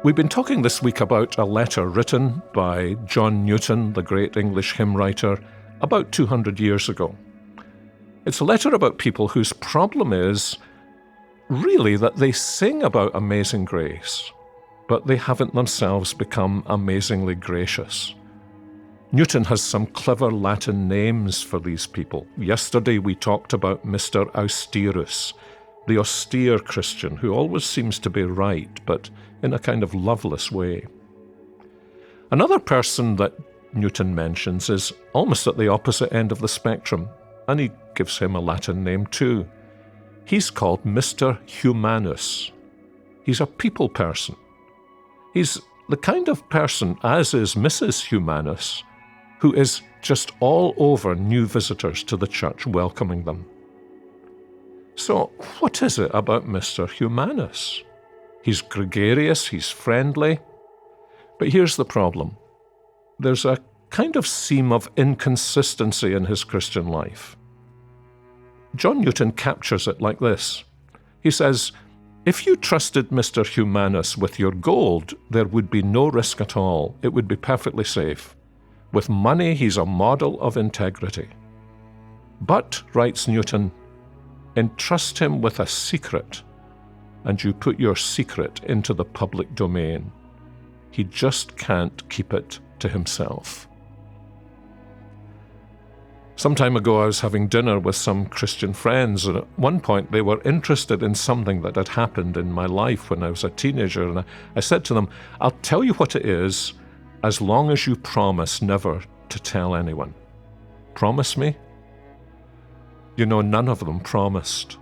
We've been talking this week about a letter written by John Newton, the great English hymn writer, about 200 years ago. It's a letter about people whose problem is really that they sing about amazing grace, but they haven't themselves become amazingly gracious. Newton has some clever Latin names for these people. Yesterday we talked about Mr. Austerus, the austere Christian who always seems to be right, but in a kind of loveless way. Another person that Newton mentions is almost at the opposite end of the spectrum, and he gives him a Latin name too. He's called Mr. Humanus. He's a people person. He's the kind of person, as is Mrs. Humanus, who is just all over new visitors to the church, welcoming them. So, what is it about Mr. Humanus? He's gregarious, he's friendly, but here's the problem. There's a kind of seam of inconsistency in his Christian life. John Newton captures it like this. He says, if you trusted Mr. Humanus with your gold, there would be no risk at all. It would be perfectly safe. With money, he's a model of integrity. But, writes Newton, entrust him with a secret, and you put your secret into the public domain. He just can't keep it to himself. Some time ago I was having dinner with some Christian friends, and at one point they were interested in something that had happened in my life when I was a teenager, and I said to them, I'll tell you what it is as long as you promise never to tell anyone. Promise me? You know, none of them promised.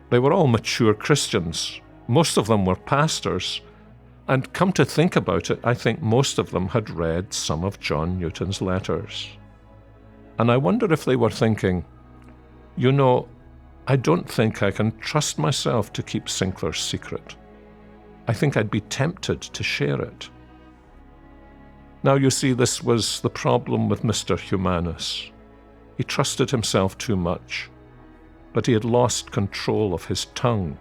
They were all mature Christians. Most of them were pastors. And come to think about it, I think most of them had read some of John Newton's letters. And I wonder if they were thinking, you know, I don't think I can trust myself to keep Sinclair's secret. I think I'd be tempted to share it. Now, you see, this was the problem with Mr. Humanus. He trusted himself too much, but he had lost control of his tongue.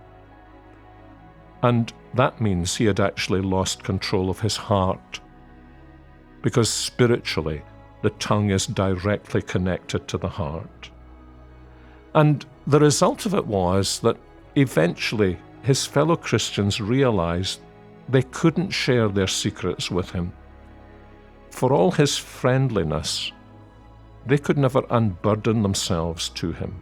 And that means he had actually lost control of his heart, because spiritually, the tongue is directly connected to the heart. And the result of it was that eventually his fellow Christians realized they couldn't share their secrets with him. For all his friendliness, they could never unburden themselves to him.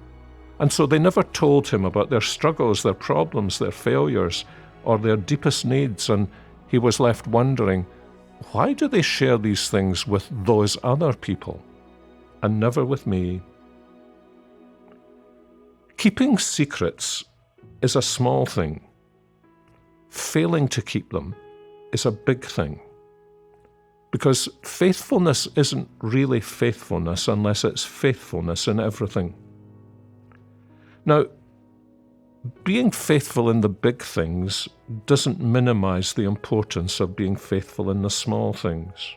And so they never told him about their struggles, their problems, their failures, or their deepest needs, and he was left wondering, why do they share these things with those other people, and never with me? Keeping secrets is a small thing. Failing to keep them is a big thing. Because faithfulness isn't really faithfulness unless it's faithfulness in everything. Now, being faithful in the big things doesn't minimize the importance of being faithful in the small things.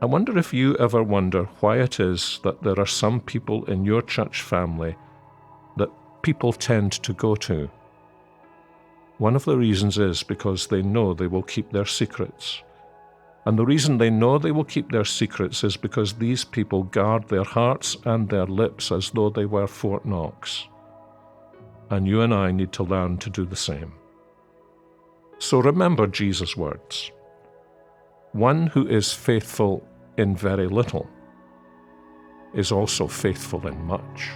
I wonder if you ever wonder why it is that there are some people in your church family that people tend to go to. One of the reasons is because they know they will keep their secrets. And the reason they know they will keep their secrets is because these people guard their hearts and their lips as though they were Fort Knox. And you and I need to learn to do the same. So remember Jesus' words. One who is faithful in very little is also faithful in much.